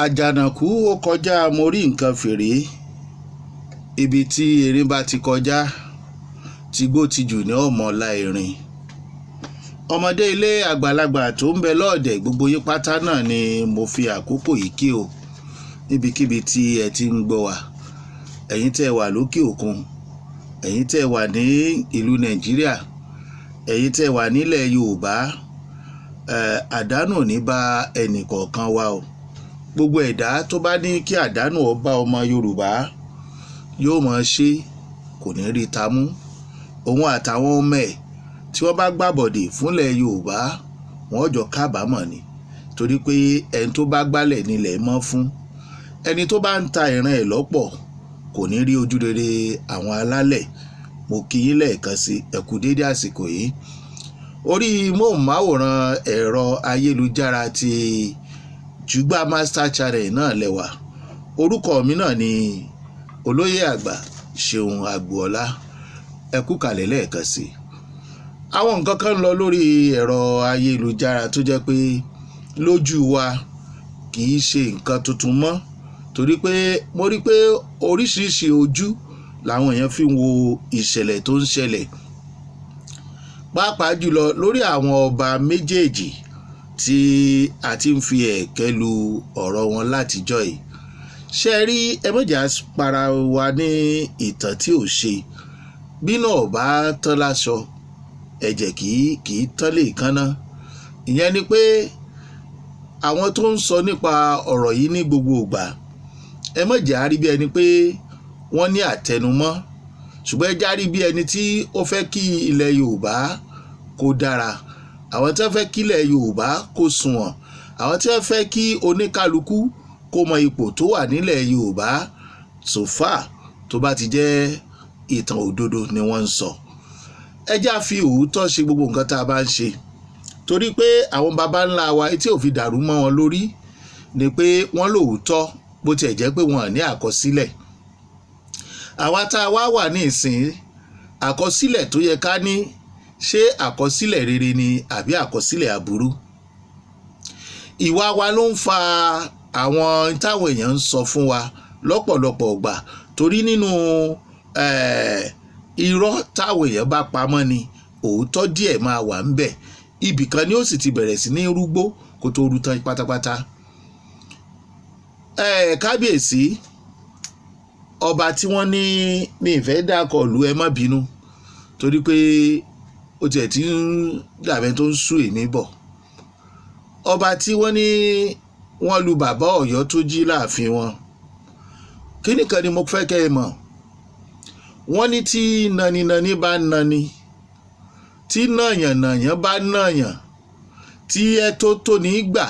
àjànàkú ó kọjá mo rí nǹkan fèrè ibi tí erin bá ti kọjá tìgbó tijù ní ọmọọlá erin ọmọdé ilé àgbàlagbà tó ń bẹ lọ́ọ̀dẹ̀ gbogbo yín pátá náà ni mo fi àkókò yìí kí o níbikíbi tí ẹ ti ń gbọ́ wa ẹ̀yin tẹ́ wà lókè òkun ẹ̀yin tẹ́ wà ní ìlú Nàìjíríà ẹ̀yin tẹ́ wà nílẹ̀ Yorùbá àdánù ní bá ẹnì kọ̀ọ̀kan wa o gbogbo ẹ̀dá tó bá ní kí àdánù ó bá ọmọ Yorùbá yóò mọ̀ ṣe kò ní rí tamú òun àtàwọn ọmọ ẹ̀ tí wọ́n bá gbàbọ̀dè fúnlẹ̀ Yorùbá wọ́n jọ kábàámọ̀ ni torí pé ẹni tó bá gbálẹ̀ nílẹ̀ mọ́ fún ẹni tó bá ń ta ìran ẹ̀ lọ́pọ̀ kò ní rí ojú rere àwọn alálẹ̀ mo kí yín lẹ́ẹ̀kan sí ẹ kú dédé àsìkò yìí orí móhùnmáwòrán ẹ̀rọ ayélujára ti Jugba Master Channel náà lẹ́wà orúkọ mi náà ni olóyè àgbà Ṣeun Agboola ẹ kú kalẹ̀ lẹ́ẹ̀kan sí àwọn nǹkan kan lọ lórí ẹ̀rọ ayélujára tó jẹ́ pé lójú wa kì í ṣe nǹkan tuntun mọ́ torí pé mo rí pé oríṣiríṣi ojú làwọn èèyàn fi ń wo ìṣẹ̀lẹ̀ tó ń ṣẹlẹ̀ pàápàá jùlọ lórí àwọn ọba méjèèjì tí a ti ń fi ẹ̀kẹ́ lu ọ̀rọ̀ wọn látijọ́ yìí ṣe rí ẹ má jà para wa ní ìtàn tí ò ṣe bí náà bá tán láṣọ ẹ̀jẹ̀ kì í tán lè kánná ìyẹn ni pé àwọn tó ń sọ nípa ọ̀rọ̀ yìí ní gbogbo ìgbà ẹ má jà rí bí ẹni pé wọ́n ní àtẹnumọ́ ṣùgbọ́n ẹ já rí bí ẹni tí ó fẹ́ kí ilẹ̀ Yorùbá kó dára àwọn tí wọ́n fẹ́ kí ilẹ̀ Yorùbá kó sunwọ̀n àwọn tí wọ́n fẹ́ kí oníkálukú kó mọ ipò tó wà nílẹ̀ Yorùbá sòfà tó bá ti jẹ́ ìtàn òdodo ni wọ́n ń sọ ẹ já fi òótọ́ ṣe gbogbo nǹkan tá a bá ń ṣe torí pé àwọn baba ńlá wa tí ò fi dàrú mọ́ wọn lórí ni pé wọ́n lóòótọ́ bó tiẹ̀ jẹ́ pé wọ́n ní àkọsílẹ̀ àwa tá a wá wà ní ìsìn àkọsílẹ̀ tó yẹ ká ní ṣé àkọsílẹ̀ rere ni àbí àkọsílẹ̀ aburú ìwà wa ló ń fa àwọn táwọn èèyàn ń sọ fún wa lọ́pọ̀lọpọ̀ ọgbà torí nínú irọ́ táwọn èèyàn bá pamọ́ ni òótọ́ díẹ̀ máa wà ń bẹ̀ ibì kan ni ó sì ti bẹ̀rẹ̀ sí ní rúgbó kó tó rú tán pátápátá kábíyèsí ọba tí wọ́n ní mi ìfẹ́ dákọ̀ lù ẹ má bínú torí pé ó tiẹ̀ ti ń dàbẹ́ tó ń sú èmi bọ̀ ọba tí wọ́n ní wọ́n lu bàbá Ọ̀yọ́ tó jí láàfin wọn kíní kan ni mo fẹ́ kẹ́ ẹ mọ̀ wọ́n ní tí naninani bá nani tí nàyànnàyàn bá nàyàn tí ẹ tó ní gbà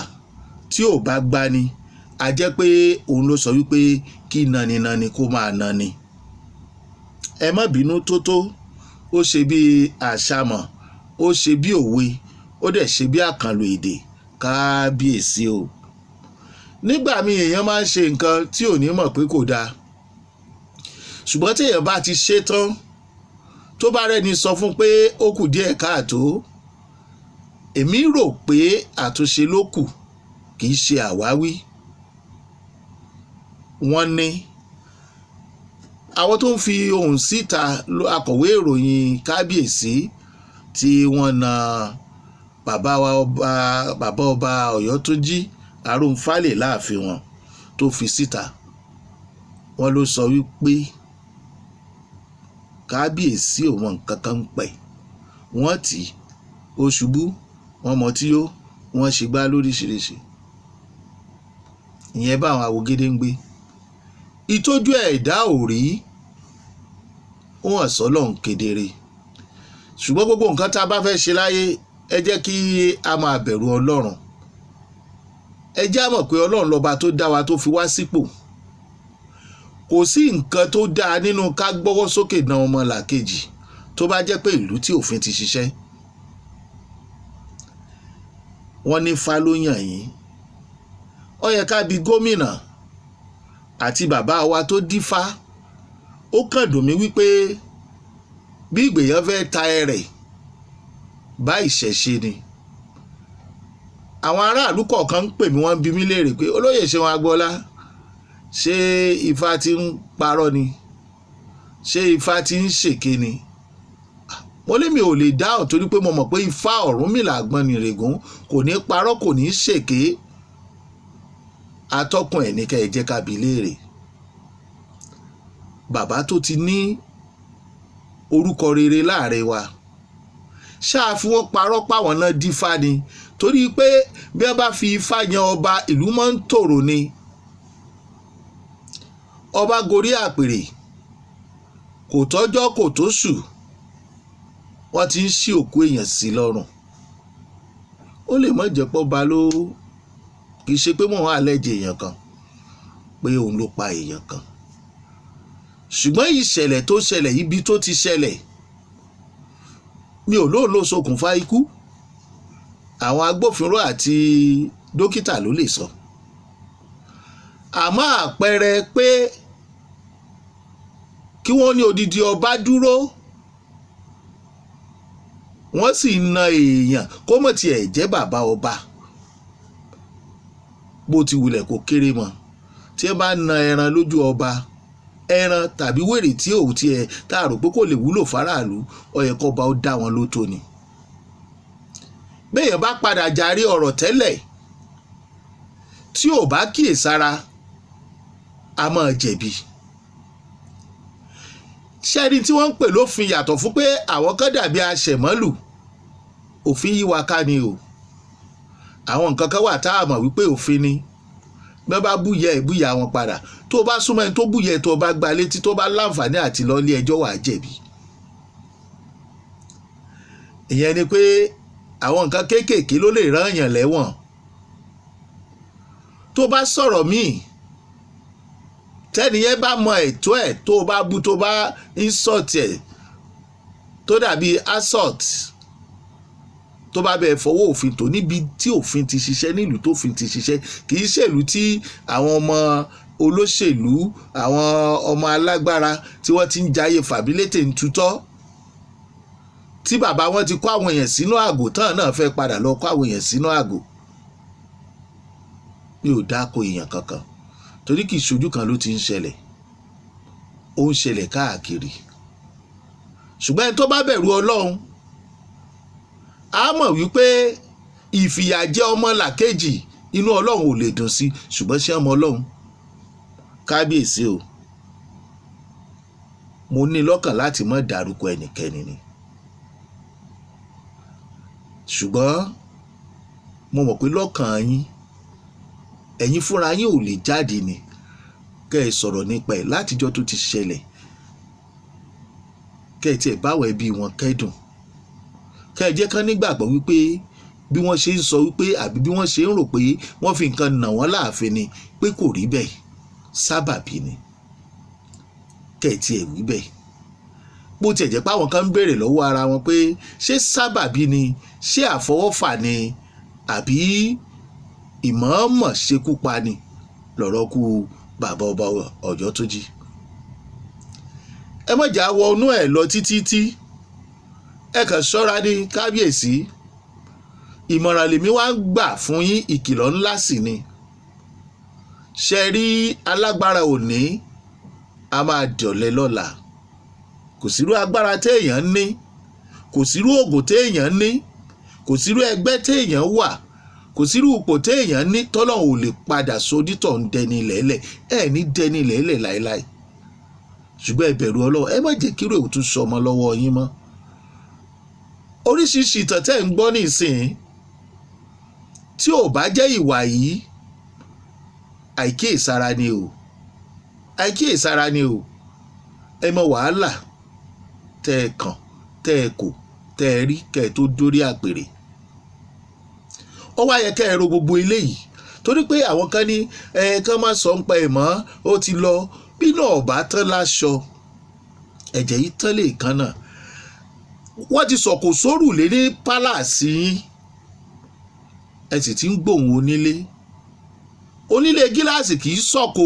tí ò bá gbani a jẹ́ pé òun ló sọ wípé kí naninani kó máa nani ẹ má bínú tó ó ṣe bí àṣàmọ̀ ó ṣe bí òwe ó dẹ̀ ṣe bí àkànlò èdè kábíyèsí o nígbà míì èèyàn máa ń ṣe nǹkan tí ò ní mọ̀ pé kò dáa ṣùgbọ́n tí èèyàn bá ti ṣe tán tó bá rẹ́ni sọ fún pé ó kù díẹ̀ káàtó èmi rò pé àtúnṣe ló kù kì í ṣe àwáwí wọ́n ní àwọn tó ń fi ohùn síta akọ̀wé ìròyìn kábíyèsí tí wọ́n na bàbá ọba Ọ̀yọ́ tó jí Arúnfálè láàfin wọn tó fi síta wọ́n ló sọ wípé kábíyèsí ò mọ nǹkan kan ń pẹ̀ wọ́n tì ó ṣubú wọ́n mọ tí ó wọ́n ṣe gbá lóríṣiríṣi ìyẹn bá àwọn àwògede ń gbé ìtọ́jú ẹ̀dá ò rí ó hàn sọ́lọ́run kedere ṣùgbọ́n gbogbo nǹkan tá a bá fẹ́ ṣe láyé ẹ jẹ́ kí a máa bẹ̀rù Ọlọ́run ẹ jẹ́ á mọ̀ pé Ọlọ́run lọ́ba tó dá wa tó fi wá sípò kò sí nǹkan tó dáa nínú ká gbọ́wọ́ sókè na ọmọ làkejì tó bá jẹ́ pé ìlú tí òfin ti ṣiṣẹ́ wọ́n ní Ifá ló yàn yín ó yẹ ká bi gómìnà àti bàbá wa tó dífá ó kàn dùn mí wípé bí ìgbèyàn fẹ́ ta ẹrẹ̀ bá ìṣẹ̀ṣe ni àwọn aráàlú kọ̀ọ̀kan ń pè mí, wọ́n ń bi mí léèrè pé olóyè Ṣeun Agboola, ṣé Ifá ti ń parọ́ ni, ṣé Ifá ti ń ṣèké ni? mo lé mi ò lè dáhùn torí pé mo mọ̀ pé Ifá Ọ̀rúnmìlà Àgbọnnìrègún kò ní parọ́, kò ní ṣèké. atọ́kùn ẹ̀ ní kẹ́ ẹ jẹ́ ká bi léèrè. bàbá tó ti ní orúkọ rere láàrin wa, ṣáà fi wọ́n parọ́ páwọn náà dífá ni? torí pé bí wọ́n bá fi Ifá yan ọba, ìlú máa ń tòrò ni. ọba gorí àpèrè, kò tọ́jọ́ kò tóṣù, wọ́n ti ń ṣí òkú èèyàn sí lọ́rùn. ó lè má jẹ́ pọ́ ba ló, kì í ṣe pé mò ń àlẹ́jẹ̀ èèyàn kan pé òun ló pa èèyàn kan, ṣùgbọ́n ìṣẹ̀lẹ̀ tó ṣẹlẹ̀, ibi tó ti ṣẹlẹ̀, mi ò lóun ló ṣokùnfà ikú. àwọn agbófinró àti dókítà ló lè sọ. àmọ́ àpẹẹrẹ pé kí wọ́n ní odidi ọba dúró, wọ́n sì na èèyàn kó mọ̀ tiẹ̀ jẹ́ bàbá ọba, bó ti wulẹ̀ kó kéré mọ́, tí ẹ bá na ẹran lójú ọba, ẹran tàbí wèrè tí òun tiẹ̀ tá a rò pé kò lè wúlò fáráàlú, ó yẹ kó bá ó dá wọn lóto ni. béèyàn bá padà jàre ọ̀rọ̀ tẹ́lẹ̀ tí ò bá kíyèsára, a máa jẹ̀bi. ṣẹ́ni tí wọ́n ń pè lófin yàtọ̀ fún pé àwọn kan dàbí aṣẹ̀mọ́lù, òfin yí wa ká ni o. àwọn nǹkan kan wà tá a mọ̀ wípé òfin ni, bí wọ́n bá búyẹ́ ìbúyà wọn padà, tó o bá súnmọ́ ẹni tó búyẹ́, tó o bá gba létí, tó o bá láǹfààní àti lọ ilé ẹjọ́, wà á jẹ̀bi. ìyẹn ni pé àwọn nǹkan kéékèèké ló lè rán èèyàn lẹ́wọ̀n. tó o bá sọ̀rọ̀ míì, tẹ́niyẹn bá mọ ẹ̀tọ́ ẹ̀, tó o bá bú, tó o bá insult ẹ̀, tó dàbí assault, tó bá bẹ̀ fọwọ́ òfin tó níbi tí òfin ti ṣiṣẹ́, nílùú tó òfin ti ṣiṣẹ́, kì í ṣèlú tí àwọn ọmọ olóṣèlú, àwọn ọmọ alágbára tí wọ́n ti ń jayé fàbílétè ń tutọ́, tí bàbá wọn ti kó àwọn èèyàn sínú àgò, tán náà fẹ́ padà lọ kó àwọn èèyàn sínú àgò. mi ò dáko èèyàn kankan, torí kì í ṣojú kan ló ti ń ṣẹlẹ̀, ó ń ṣẹlẹ̀ káàkiri. ṣùgbọ́n ẹni tó bá bẹ̀rù Ọlọ́run á mọ̀ wípé ìfìyàjẹ ọmọlàkejì inú Ọlọ́run ò lè dùn sí. ṣùgbọ́n ṣé ọmọ Ọlọ́run, kábíyèsí o, mo ní lọ́kàn láti má dárúkọ ẹnikẹ́ni ni, ṣùgbọ́n mo mọ̀ pé lọ́kàn yín, ẹ̀yin fúnra yín ò lè jáde ni kẹ́ ẹ sọ̀rọ̀ nípa ẹ̀ látijọ́ tó ti ṣẹlẹ̀, kẹ́ ẹ tiẹ̀ báwọn ẹbí wọn kẹ́dùn, kẹ́ ẹ jẹ́ kán nígbàgbọ́ wípé bí wọ́n ṣe ń sọ wípé, àbí bí wọ́n ṣe ń rò pé wọ́n fi nǹkan nà wọ́n láàfin ni, pé kò rí bẹ́ẹ̀, sábàbí ni. kẹ́ ẹ tiẹ̀ wí bẹ́ẹ̀. bó tiẹ̀ jẹ́ pé àwọn kan ń béèrè lọ́wọ́ ara wọn pé ṣé sábàbí ni, ṣé àfọwọ́fà ni, àbí ìmọ̀ọ́mọ̀ ṣekú pa ni lọ́rọ̀ kú bàbá ọba Ọ̀jọ́túnjí. ẹ má jà wọnú ẹ̀ lọ títí, ẹ kàn ṣọ́ra ní kábíyèsí. ìmọ̀ràn lèmi wá ń gbà fún yín, ìkìlọ̀ ńlá sì ni. ṣe rí alágbára òní, a máa dọ̀lẹ lọ́la. kò sírú agbára téèyàn ní, kò sírú ògùn téèyàn ní, kò sírú ẹgbẹ́ téèyàn wà, kò sírú ipò téèyàn ní tọ́lọ́run ò lè padà sódítọ̀ ń dẹni lẹ́lẹ̀. ẹ ní dẹni lẹ́lẹ̀ láéláé. ṣùgbọ́n ẹ bẹ̀rù Ọlọ́run, ẹ má jẹ́ kírò èwùtú sọmọ lọ́wọ́ yín mọ́. oríṣiríṣi ìtàn tẹ́ ń gbọ́ nísìnyí, tí ò bá jẹ́ ìwà yìí, àìkíyèsára ni o, àìkíyèsára ni o. ẹ mọ wàhálà tẹ́ ẹ kàn, tẹ́ ẹ kò, tẹ́ ẹ rí kẹ́ ẹ tó dórí àpèrè. ó wá yẹ kẹ́ ẹ ro gbogbo eléyìí, torí pé àwọn kan ní kán má sọ ń pa ẹ̀ mọ́, ó ti lọ. bí náà bá tán láṣọ, ẹ̀jẹ̀ yìí tán lè kan náà. wọ́n ti sọ̀kò sórùlé ní pálàsì yín, ẹ sì ti ń gbóhùn onílé. onílé gíláàsì kì í sọ̀kò.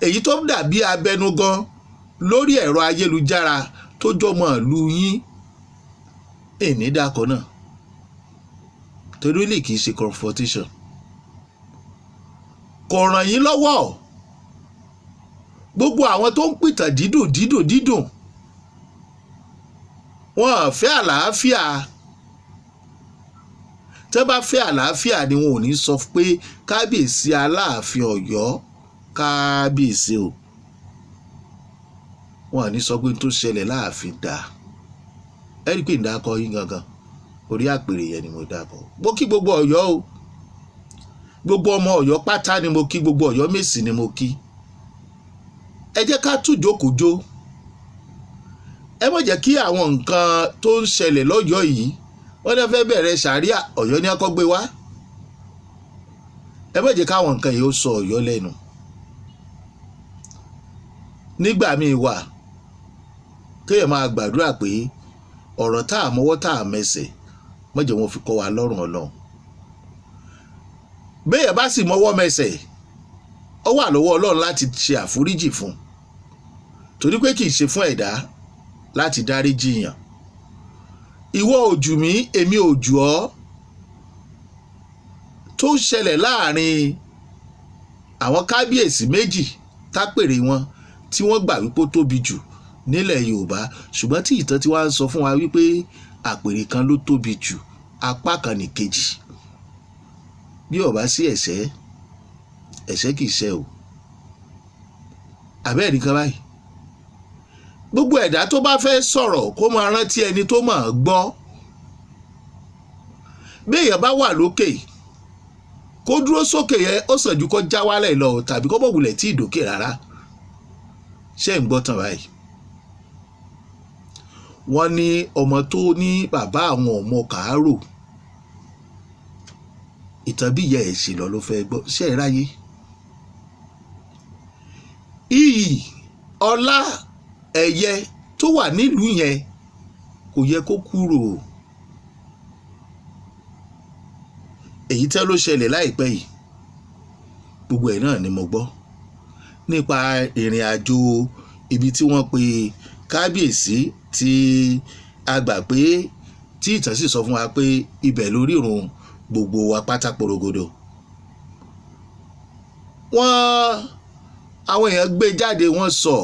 èyí tó dàbí abẹnugan lórí ẹ̀rọ ayélujára tó jọmọ ìlú yín, èní dákọ náà. torí lè kìí ṣe confrontation. Kò ràn yín lọ́wọ́. Gbogbo àwọn tó ń pìtàn dídùn wọn fẹ́ àlàáfíà. Tẹ́ bá fẹ́ àlàáfíà ni wọn ò ní sọ pé kábíyèsí Aláàfin Ọ̀yọ́ kábíyèsí o. Wọn ò ní sọ pé tó ṣẹlẹ̀ láàfin dá. Ẹ rí pé ń dákọ yín gangan orí àpèrè yẹn ni mo dákọ. Mo kí gbogbo Ọ̀yọ́ o, gbogbo ọmọ Ọ̀yọ́ pátá ni mo kí, gbogbo Ọ̀yọ́ Mèsì ni mo kí. Ẹ jẹ́ ká tún jókòó. Ẹ má jẹ́ kí àwọn nǹkan tó ń ṣẹlẹ̀ lọ́yọ́ yìí wọ́n ní fẹ́ bẹ̀rẹ̀ ṣàríà Ọ̀yọ́ ní ọkọ̀ gbé wá. Ẹ má jẹ́ káwọn nǹkan yìí ó sọ Ọ̀yọ́ lẹ́nu. Nígbà míì wà kéèyàn máa gbàdúrà pé ọ̀rọ̀ tá a mọ́wọ́ tá a mẹsẹ̀ má jẹ́ wọn fi kọ́ wa lọ́rùn Ọlọ́run. Béèyàn bá sì mọ́wọ́ mẹsẹ̀ ó wà lọ́wọ́ Ọlọ́run láti ṣe àforíjì fún, torí pé kì í ṣe fún ẹ̀dá láti dáríjì yàn. Ìwọ ò jù mí, èmi ò jù ọ́. Tó ń ṣẹlẹ̀ láàrin àwọn kábíyèsí méjì tápèrè wọn tí wọ́n gbà wípé ó tóbi jù nílẹ̀ Yorùbá, ṣùgbọ́n tí ìtàn tí wàá ń sọ fún wa wípé àpèrè kan ló tóbi jù, apá kan nìkejì. Bí ó bá sí ẹ̀ṣẹ̀ kìí ṣẹ o. Àbẹ́ẹ̀ nìkan báyìí. Gbogbo ẹ̀dá tó bá fẹ́ sọ̀rọ̀ kó máa rántí ẹni tó máa gbọ́. Béèyàn bá wà lókè kó dúró sókè yẹn ó sàn ju kó já wálẹ̀ lọ tàbí kó bọ̀ wulẹ̀ tí ìdókè rárá. Ṣé ń gbọ́ tán báyìí? Wọ́n ní ọmọ tó ní bàbá àwọn ọmọ kàárò, ìtàn bí ìyá ẹ̀ ṣe lọ ló fẹ́ gbọ́. Ṣé ẹ ráyé? Iyì ọlá ẹ̀yẹ tó wà nílùú yẹn kò yẹ kó kúrò. Èyí tẹ́ ló ṣẹlẹ̀ láìpẹ́ yìí, gbogbo ẹ̀ náà ni mo gbọ́ nípa ìrìn àjò ibi tí wọ́n pe kábíyèsí tí a gbà pé tí ìtàn sì sọ fún wa pé ibẹ̀ lórí ìrun gbogbo wa pátá porogodo. Àwọn èèyàn gbé jáde wọ́n sọ,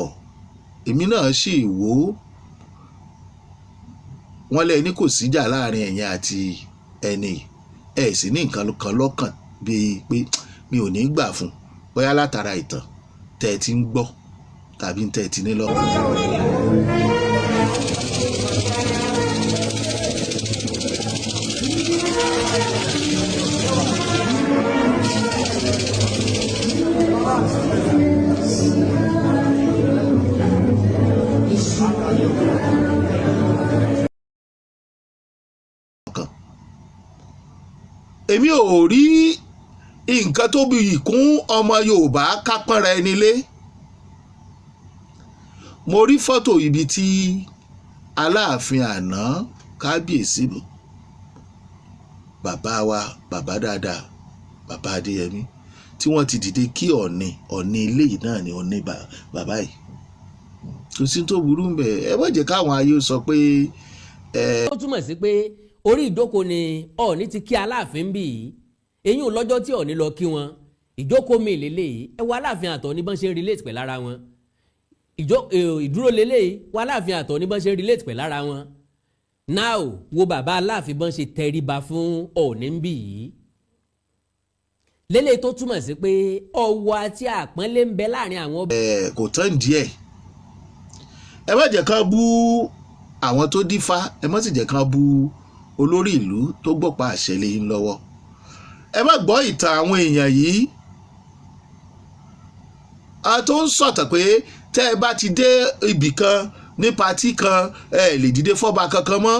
èmi náà sì wò ó. Wọ́n lẹ́ni kò síjà láàrin ẹ̀yin àti ẹni ẹ̀ sì ní nǹkan kan lọ́kàn bíi pé mi ò ní gbà fún, bóyá látara ìtàn tẹ́ ẹ ti ń gbọ́ tàbí tẹ́ ẹ ti ní lọ́kàn. Èmi ò rí nǹkan tó bí ìkún ọmọ Yorùbá kápẹ́rẹ́ ẹni lé. Mo rí fọ́tò ibi tí Aláàfin àná kábíyèsí bàbá wa, bàbá dáadáa, bàbá Adéyẹmí, tí wọ́n ti dìde kí Ọ̀ọ̀ni ilé yìí náà ni Ọ̀ọ̀ni bàbá yìí. Kò sí tó burú mbẹ̀. Ẹ má jẹ́ káwọn ayé sọ pé. Ó túmọ̀ sí pé orí ìjókòó ni Ọ̀ọ̀ni ti kí Aláàfin bì í. Èyí ò lọ́jọ́ tí Ọ̀ọ̀ni lọ kí wọn. Ìjókòó mi lélẹ́yìí, ẹ wo Aláàfin àtọ̀ọ̀ni bọ́n ṣe ń relate pẹ̀lú ara wọn. Ìdúró lélẹ́yìí, wo Aláàfin àtọ̀ọ̀ni bọ́n ṣe ń relate pẹ̀lú ara wọn. Now wo bàbá Aláàfin bọ́n ṣe tẹríba fún Ọ̀ọ̀ni ń bì í. Lélẹ́yìí tó túmọ̀ sí pé ọ̀wọ̀ àti àpọ́nlé ń bẹ láàrin àwọn. Kò tán díẹ̀. Ẹ má jẹ́ ká bú àwọn tó dífá, ẹ má sì jẹ́ ká bú olórí ìlú tó gbọ́pá àṣẹ lé yín lọ́wọ́. Ẹ má gbọ́ ìtàn àwọn èèyàn yìí. A tó ń sọ̀tàn pé tẹ́ ẹ bá ti dé ibì kan ní patí kan ẹ lè dìde fọ́ba kankan mọ́.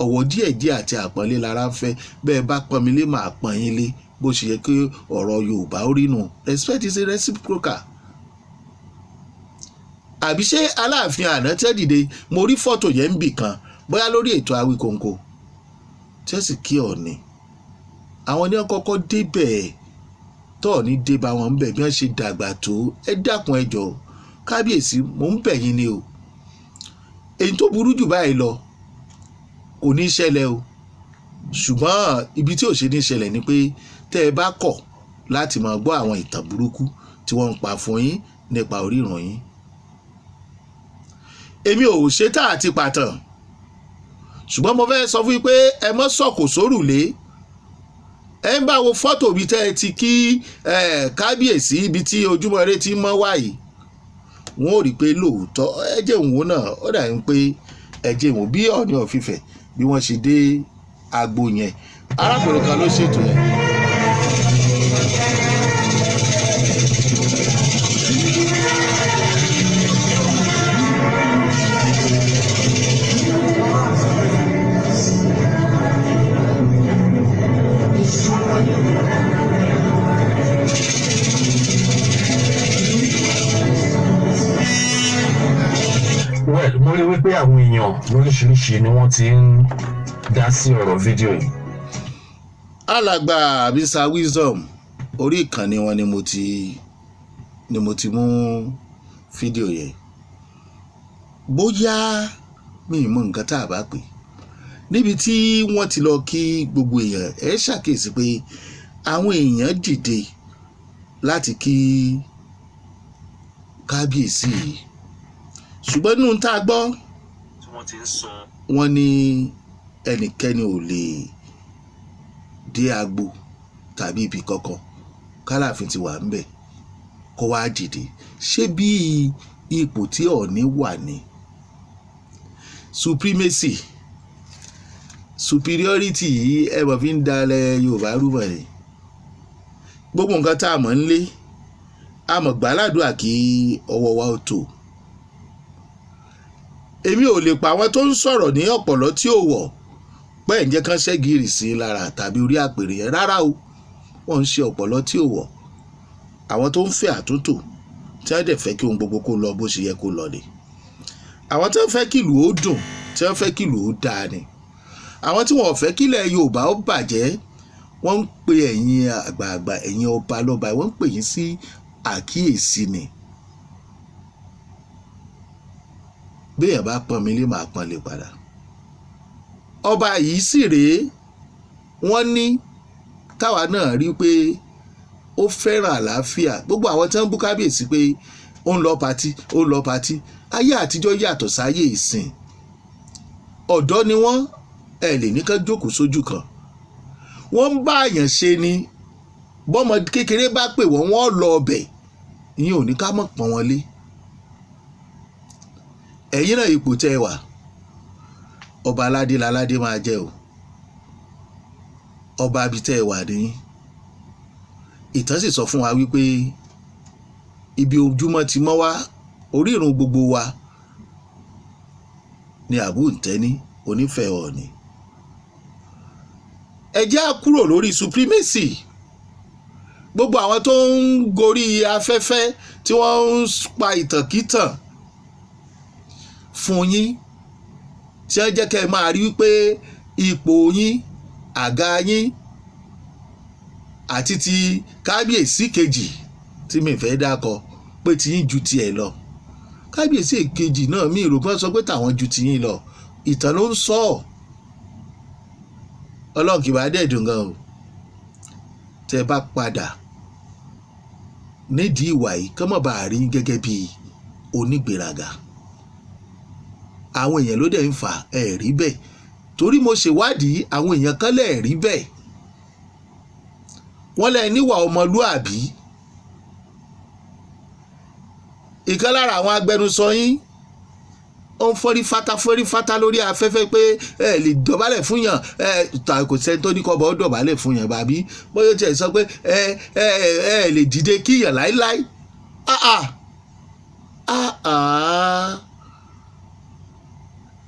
Ọ̀wọ̀ díẹ̀díẹ̀ àti àpọ́nlé lára ń fẹ́. Bẹ́ẹ̀ bá pọ́n mi lé màá pọ́n yín lé, bó ṣe yẹ kí ọ̀rọ̀ Yorùbá ó rí nù. Respect is a reciprocal. Àbí ṣé Aláàfin àná tẹ́ dìde, mo rí fọ́tò yẹn ń bì kan bóyá lórí ètò Awíkonko tí ó sì kí Ọ̀ọ̀ni. Àwọn ní kọ́kọ́ débẹ̀ tọ́ọ̀ni dé bá wọn bẹ̀ bí wọ́n ṣe dàgbà tó. Ẹ dákun ẹ jọ̀ọ́ kábíyèsí, mò ń bẹ̀ yín ni o. Èyí tó burú jù báyìí lọ kò ní ṣẹlẹ̀ o. ṣùgbọ́n ibi tí ò ṣe ní ṣẹlẹ̀ ni pé tẹ́ ẹ bá kọ̀ láti máa gbọ́ àwọn ìtàn burúkú tí wọ́n ń pa fún yín nípa orírun yín. èmi ò ṣetá àti pàtàn ṣùgbọ́n mo fẹ́ sọ fún yín pé ẹ mọ́ sọ̀kò sórùlé. ẹ ń bá wo fọ́tò bíi tẹ́ ẹ ti kí kábíyèsí ibi tí Ojúmọ́ Ire ti mọ́ wáyé wọn ò rí i pé lóòótọ́ ẹjẹ̀ òun náà ó dà ń pé ẹjẹ̀ òun bí Ọọ̀ni of Ifẹ̀ bí wọ́n ṣe dé agbo yẹn arákùnrin kan ló ṣètò yẹn. mo rí wípé àwọn èèyàn lóríṣiríṣi ni wọ́n ti ń dá sí ọ̀rọ̀ fídíò yìí. alàgbà Mr Wisdom orí ìkànnì wọn ni mo ti mú fídíò yẹn. bóyá mi ì mọ nǹkan tá a bá pè níbi tí wọ́n ti lọ kí gbogbo èèyàn ẹ ṣàkíyèsí pé àwọn èèyàn dìde láti kí kábíyèsí yìí ṣùgbọ́n nínú tá a gbọ́ wọ́n ní ẹnikẹ́ni ò lè dé agbo tàbí ibi kankan kálàfin ti wà ń bẹ̀ kó wá dìde ṣé bí ipò tí Ọọ̀ni wà ní supremacy superiority yìí ẹ mọ̀ fi ń dalẹ̀ Yorùbá rúbọ̀ ni gbogbo nǹkan tá a mọ̀ ń lé a mọ̀ gbàládùá kí ọwọ́ wa ó tó. èmi ò lè pa àwọn tó ń sọ̀rọ̀ ní ọ̀pọ̀lọ́ tí ò wọ̀ pé ǹjẹ́ kán ṣẹ́gìrì sí lára tàbí orí àpèrè yẹn rárá o wọ́n ń ṣe ọ̀pọ̀lọ́ tí ò wọ̀ àwọn tó ń fẹ́ àtúntò tí wọ́n dẹ̀ fẹ́ kí ohun gbogbo kó lọ bó ṣe yẹ kó lọ ni àwọn tí wọ́n fẹ́ kí ìlú ó dùn tí wọ́n fẹ́ kí ìlú ó dáa ni àwọn tí wọ́n fẹ́ kílẹ̀ Yorùbá ó bàjẹ́ wọ́n ń pe ẹ̀yin àgbààgbà ẹ̀yin ọba lọ́ba wọ́n ń pè yín sí àkíyèsí ni. béèyàn bá pọ́n mi lé màá pọ́n lé padà. ọba yìí sì rèé wọ́n ní táwa náà rí pé ó fẹ́ràn àlàáfíà gbogbo àwọn tí wọ́n ń bú kábíyèsí pé ó ń lọ patí ayé àtijọ́ yàtọ̀ sáyé ìsìn ọ̀dọ́ ni wọ́n lè ní ká jókòó sójú kan wọ́n ń bá àyàn ṣe ni bọ́mọ kékeré bá pè wọ́n lọ ọbẹ̀ ìyẹn ò ní ká mọ̀ pọ́n wọn lé. ẹ̀yin náà ipò tẹ́ ẹ wà ọba aládé láládé máa jẹ́ o ọba abi tẹ́ ẹ wà ní ìtàn sì sọ fún wa wípé ibi ojúmọ́ ti mọ́ wá orírun gbogbo wa ni àbúntẹ́ni onífẹ́ Ọọ̀ni. ẹ jẹ́ á kúrò lórí supremacy gbogbo àwọn tó ń gorí afẹ́fẹ́ tí wọ́n ń pa ìtànkítàn fún yín tí wọ́n jẹ́ kẹ́ ẹ máa rí wípé ipò yín àga yín àti ti kábíyèsí kejì tí mi fẹ́ dákọ pé tí yín ju tiẹ̀ lọ kábíyèsí kejì náà mi rò pé sọ pé tàwọn ju ti yín lọ ìtàn ló ń sọ Ọlọ́run kì bá dẹ̀dùn gan o tẹ́ bá padà nídìí ìwà yìí kọ́ mọ̀ bá rí gẹ́gẹ́ bí onígbéraga àwọn èèyàn ló dẹ̀ ń fà ẹ̀ rí bẹ́ẹ̀ torí mo ṣèwádìí àwọn èèyàn kan lẹ̀ rí bẹ́ẹ̀ wọ́n lẹ̀ níwà ọmọlúàbí ìkan lára àwọn agbẹnusọ yín ó ń fọ́rí fátá lórí afẹ́fẹ́ pé ẹ lè dọ̀bálẹ̀ fún yàn kò sẹ́ni tó ní kọ́ bọ́ dọ̀bálẹ̀ fún yàn bàbí bóyá ó tiẹ̀ sọ pé ẹ lè dìde kíyàn láíláí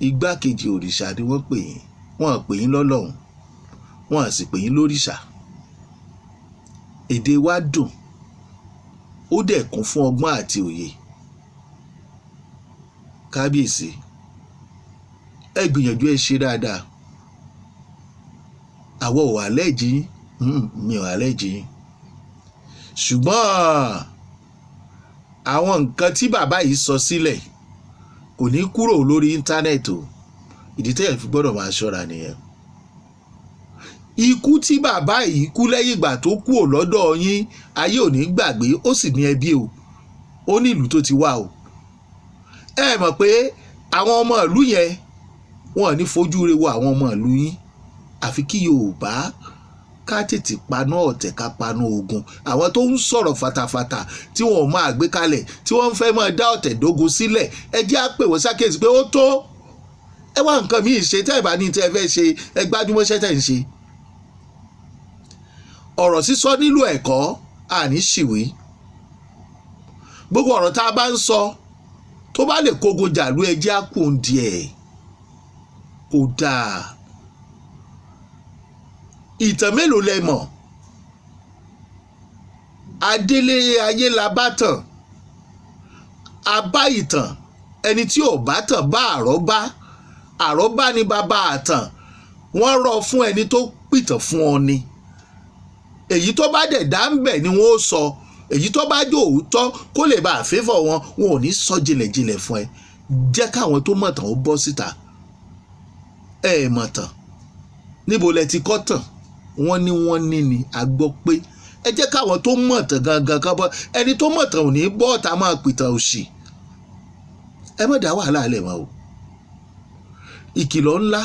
igbákejì òrìṣà ni wọ́n pè yín wọ́n pè yín lọ́lọ́hun wọ́n sì pè yín lórìṣà èdè wa dùn ó dẹ̀ kún fún ọgbọ́n àti òye kábíyèsí ẹ gbìyànjú ẹ ṣe dáadáa àwọ̀ ò àlẹ́jì mi ò àlẹ́jì ṣùgbọ́n àwọn nǹkan tí bàbá yìí sọ sílẹ̀ kò ní kúrò lórí íńtánẹ́ẹ̀tì o ìdí tẹ́yẹ̀ fi gbọ́dọ̀ máa ṣọ́ra nìyẹn ikú tí bàbá yìí kú lẹ́yìn ìgbà tó kú ò lọ́dọ̀ yín ayé ò ní gbàgbé, ó sì ní ẹbí o, ó ní ìlú tó ti wá o. Ẹ mọ̀ pé àwọn ọmọ ìlú yẹn wọn ò ní fojú re wo àwọn ọmọ ìlú yín, àfi kí Yorùbá ká tètè paná ọ̀tẹ̀ ká paná ogun. Àwọn tó ń sọ̀rọ̀ fatafata tí wọn ò máa gbé kalẹ̀, tí wọ́n ń fẹ́ máa dá ọ̀tẹ̀ dógun sílẹ̀, ẹ jẹ́ á pè wọ́n sákèsí pé ó tó, ẹ wá nǹkan míì ṣe, tẹ́ ẹ bá ní tẹ́ ẹ fẹ́ ṣe, ẹ gbájúmọ́ṣẹ́ tẹ́ ń ṣe. Ọ̀rọ̀ sísọ nílò ẹ̀kọ́, àní ṣìwé. Gbogbo ọ̀rọ̀ tá a bá ń sọ tó bá lè kógun jàlú, ẹ jẹ́ á kù díẹ̀, kò dáa. Ìtàn mélòó lẹ mọ̀? Adélé ayé la bá tàn, a bá ìtàn. Ẹni tí ò bá tàn bá àrọ́bá, àrọ́bá ni bàbá àtàn. Wọ́n rọ fún ẹni tó pìtàn fún ọ ni. Èyí tó bá dẹ̀ dá ń bẹ̀ ni wọ́n ó sọ, èyí tó bá jò òótọ́ kó lè bá àfẹ́fọ̀ wọn ò ní sọ jìnlẹ̀jìnlẹ̀ fún ẹ. Jẹ́ káwọn tó mọ̀tàn ó bọ́ síta. Ẹ mọ̀tàn, níbo lẹ ti kọ́ tàn? Wọ́n ní ni a gbọ́ pé. Ẹ jẹ́ káwọn tó mọ̀tàn gangan kan bọ́. Ẹni tó mọ̀tàn ò ní bọ́ ọ̀tá máa pìtàn òṣì. Ẹ má dá wàhálà lẹ̀ mọ́ o. Ìkìlọ̀ ńlá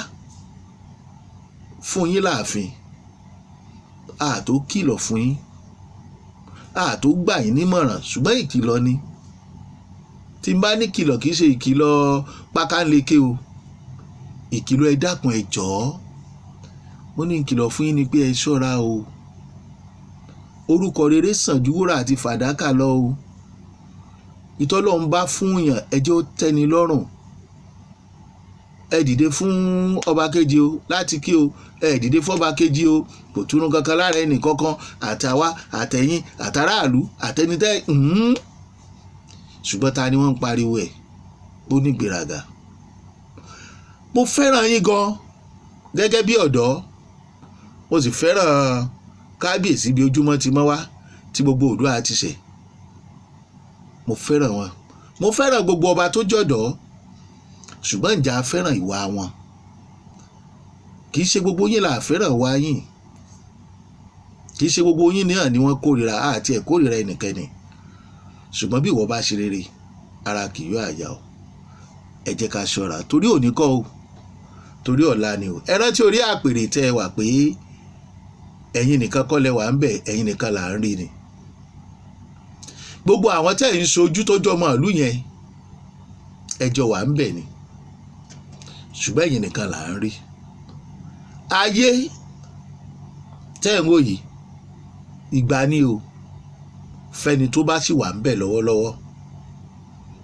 fún yín láàfin, àtó kìlọ̀ fún yín, àtó gbà yín nímọ̀ràn, ṣùgbọ́n ìkìlọ̀ ni. Tí n bá ní kìlọ̀ kì í ṣe ìkìlọ̀ pákánleke o, ìkìlọ̀ ẹ dákun ẹ jọ̀ọ́. Mo ní ìkìlọ̀ fún yín ni pé ẹ ṣọ́ra o. Orúkọ rere sàn ju wúrà àti fàdákà lọ o. Ìtọ́lọ́run bá fún yàn ẹ jẹ́ ó tẹ́ni lọ́rùn. Ẹ dìde fún ọba kejì o láti kí o, ẹ dìde fọ́ba kejì o, kò túnú kankan lára ẹnì kankan, àtàwa àtẹ̀yìn àtàràlú àtẹnitẹ́. Ṣùgbọ́n ta ni wọ́n ń pariwo ẹ̀? Ó ní gbéraga. Mo fẹ́ràn yín gan gẹ́gẹ́ bí ọ̀dọ́. Mo sì fẹ́ràn kábíyèsí bí ojúmọ́ ti mọ́ wá tí gbogbo Oòduà ti ṣẹ̀. Mo fẹ́ràn wọn. Mo fẹ́ràn gbogbo ọba tó jọ̀dọ́, ṣùgbọ́n ǹjẹ́ a fẹ́ràn ìwà wọn? Kì í ṣe gbogbo yín là fẹ́ràn wá yín. Kì í ṣe gbogbo yín náà ni wọ́n kórìíra, àti ẹ̀ kórìíra ẹnikẹ́ni. Ṣùgbọ́n bí ìwọ bá ṣe rere, ara kì yóò àyà o. Ẹ jẹ́ ká ṣọ́ra, torí òní kọ́ o, torí ọ̀la ni o. Ẹ rántí orí àpèrè tẹ́ ẹ wà pé ẹ̀yin nìkan kọ́ lẹ wà ń bẹ̀, ẹ̀yin nìkan là ń rí ni. Gbogbo àwọn tẹ́ ń ṣojú tó jọmọ ìlú yẹn, ẹjọ́ wà ń bẹ̀ ni, ṣùgbọ́n ẹ̀yin nìkan là ń rí. Ayé tẹ́ ń wò yìí, ìgbà ni o, fẹ́ni tó bá sì wà ń bẹ̀ lọ́wọ́lọ́wọ́.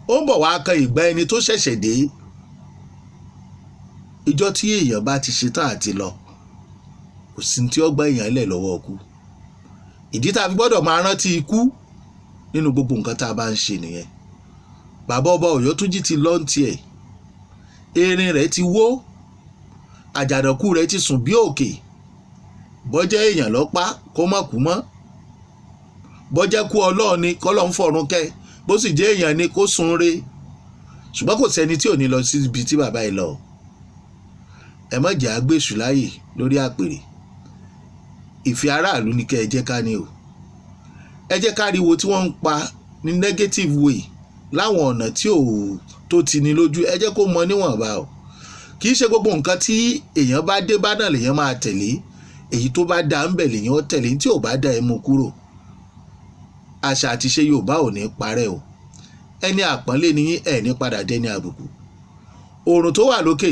Ó ń bọ̀ wá kan ìgbà ẹni tó ṣẹ̀ṣẹ̀ dé. Ìjọ́ tí èèyàn bá ti ṣetán àti lọ, kò sí tí ó gbà èèyàn lẹ̀ lọ́wọ́ ikú. Ìdí tá a fi gbọ́dọ̀ máa rántí ikú nínú gbogbo nǹkan tá a bá ń ṣe nìyẹn. Bàbá ọba Ọ̀yọ́túnjí ti lọ ń tiẹ̀, erin rẹ̀ ti wó, àjànàkú rẹ̀ ti sùn bí òkè. Bọ́jẹ́ èèyàn ló pa kó má kú mọ́, bọ́jẹ́ kú Ọlọ́run ni k'Ọlọ́run fọ̀run kẹ́, bó sì jẹ́ èèyàn ni kó sun re. Ṣùgbọ́n kò sẹ́ni tí ò ní lọ síbi tí bàbá yìí lọ. Ẹ má jẹ́ àgbèsù láàyè lórí àpèrè. Ìfẹ́ aráàlú ni kẹ́ ẹ jẹ́ ká ní o. Ẹ jẹ́ ká rí wo tí wọ́n ń pa ní negative way láwọn ọ̀nà tí ò tó ti ní lójú. Ẹ jẹ́ kó mọ níwọ̀nba o. Kì í ṣe gbogbo nǹkan tí èèyàn bá dé bá náà lèèyàn máa tẹ̀lé. Èyí tó bá dá ń bẹ̀ lèèyàn ó tẹ̀lé, tí ò bá dá ẹ mú kúrò. Àṣà àti ṣe Yorùbá ò ní parẹ́ o. Ẹni àpọ́nlé ni yín, ẹ̀ ní padà dẹni àbùkù. Oòrùn tó wà lókè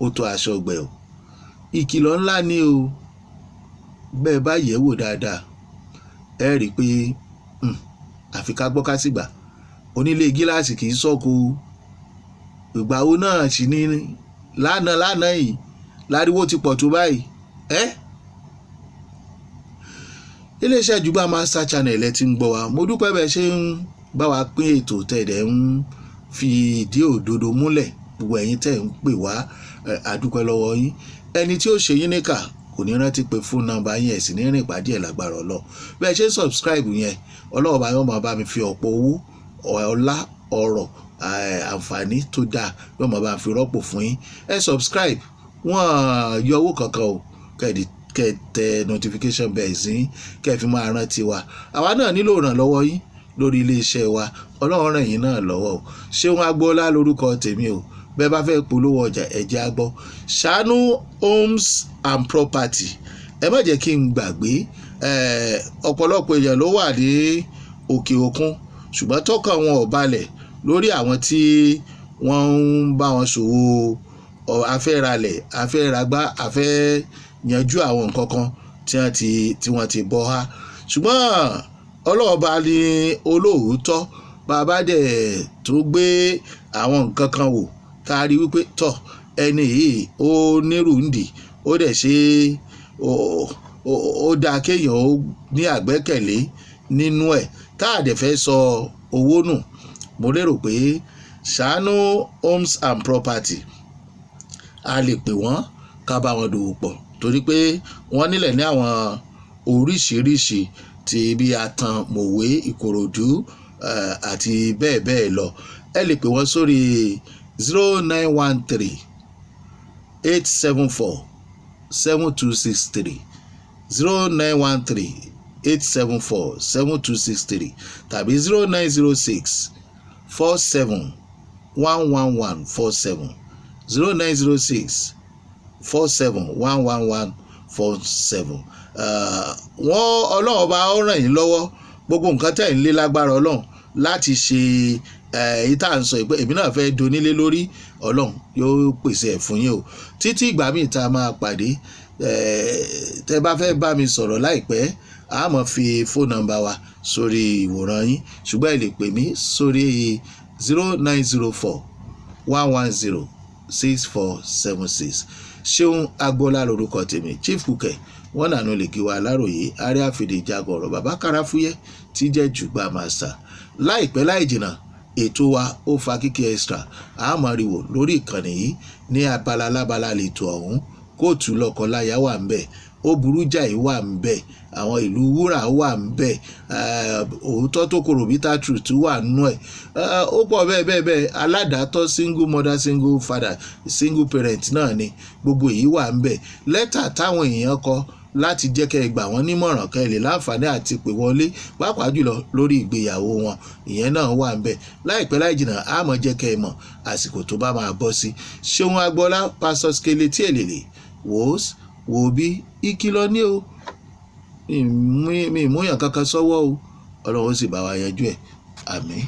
ó tó aṣọ ọgbẹ́ o. Ìkìlọ̀ ńlá ni o. Bẹ́ẹ̀ bá yẹ̀ wò dáadáa, ẹ rí i pé àfi ká gbọ́ ká sì gbà. Onílé gíláàsì kì í sọ́kò. Ìgbà wo náà sì ni lánàá yìí láriwo ti pọ̀ tó báyìí. Iléeṣẹ́ Jugba Master Channel ẹ ti ń gbọ́ wa. Mo dúpẹ́ bẹ́ẹ̀ ṣe ń bá wa pín ètò tẹ̀dẹ̀ ń fi ìdí òdodo múlẹ̀. Gbogbo ẹ̀yin tẹ̀ ń pè wá, àdúpẹ́ lọ́wọ́ yín. Ẹni tí ó ṣe yín níkà kò ní rántí pé fóònù nọ́mbà yín ẹ̀ sì ní rìn ìpàdé ẹ̀ lágbára Ọlọ́run. Bẹ́ẹ̀ ṣe subscribe yẹn, Ọlọ́run bá yọ̀ máa bá mi fi ọ̀pọ̀ owó, ọlá, ọrọ̀, àǹfààní tó dáa yóò máa bá fi rọ́pò fún yín. Ẹ subscribe, wọ́n yọ owó kankan o, kẹ́tẹ notification bell sí kẹ́ẹ̀fì máa rántí wa. Àwa náà nílò ìrànlọ́wọ́ yín lórí iléeṣẹ́ wa. Ọlọ́run ràn yín náà lọ́wọ́ o. Ṣeun Agboola lórúkọ tèmi o. Bẹ́ẹ̀ bá fẹ́ polówó ọjà ẹ jẹ́ á gbọ́. Ṣàánú Homes and Property. Ẹ má jẹ́ kí n gbàgbé ọ̀pọ̀lọpọ̀ èèyàn ló wà ní òkè òkun ṣùgbọ́n tọ́kàn wọn ò balẹ̀ lórí àwọn tí wọ́n ń bá wọn ṣòwò afẹ́ralẹ̀ afẹ́ragbá afẹ́ yanjú àwọn nǹkan kan tí wọ́n ti bọ́ ha. Ṣùgbọ́n ọlọ́ọ̀ba ni olóòótọ́ bàbá dẹ̀ tó gbé àwọn nǹkan kan wò tá a rí wípé tọ̀ ẹni yìí ó nírùndì ó dẹ̀ ṣe ó dáa kéèyàn ó ní àgbẹ́kẹ̀lé nínú ẹ̀ tá a dẹ̀ fẹ́ sọ owó nù. Mo lérò pé Ṣàánú Homes and Property a lè pè wọ́n ká bá wọn dòwò pọ̀ torí pé wọ́n nílẹ̀ ní àwọn oríṣiríṣi ti bí Atan, Mòwe, Ìkòròdú àti bẹ́ẹ̀ bẹ́ẹ̀ lọ. Ẹ lè pè wọ́n sórí 0913 874 7263 0913 874 7263 tàbí 0906 47 11147 0906 47 11147. Wọ́n Ọlọ́run bá ó ràn yín lọ́wọ́ gbogbo nǹkan tẹ̀ ń lé lágbára Ọlọ́run láti ṣe èyí tá à ń sọ pé èmi náà fẹ́ donílé lórí Ọlọ́run yóò pèsè ẹ̀ fún yín o. Títí ìgbà míì tá a máa pàdé tẹ́ bá fẹ́ bá mi sọ̀rọ̀ láìpẹ́ a máa fi fóònù nọ́mbà wa sórí ìwòran yín ṣùgbọ́n ẹ lè pè mí sórí 0904 110 6476. Ṣeun Agboola lórúkọ tèmi. Chief Kúkẹ́ wọ́n nànú lè kí wa Aláròyé ààrẹ àfìdí ìjàgọ̀rọ̀ bàbá Káráfúyẹ́ tí jẹ́ Jùgbà Master. Láìpẹ́ láì jìnnà ètò wa Ó Fa Kíkì Extra àmọ́ríwò lórí ìkànnì yìí ní abala lábala lètò ọ̀hún. Kóòtù lọ́kọláya wà ń bẹ̀, Ó Burú Jáì wà ń bẹ̀, àwọn ìlú wúrà wà ń bẹ̀, òótọ́ tó korò bitter truth wà nú ẹ̀. Ó pọ̀ bẹ́ẹ̀ aládàátọ́ single mother single father single parent náà ni gbogbo èyí wà ń bẹ̀. Lẹ́tà táwọn èèyàn kọ láti jẹ́ kẹ́ ẹ gbà wọ́n nímọ̀ràn kẹ́ ẹ lè láǹfààní àti pè wọlé pàápàá jùlọ lórí ìgbéyàwó wọn ìyẹn náà wà ń bẹ̀. Láìpẹ́ láì jìnnà á mọ̀ jẹ́ kẹ́ ẹ mọ̀ àsìkò tó bá máa bọ́ sí. Ṣeun Agboola Pastor Skele tí èlèlè wò bí ìkìlọ̀ ní o mi ìmúyàn kankan sọ́wọ́ o Ọlọ́run ó sì bá wa yanjú ẹ̀. Àmín.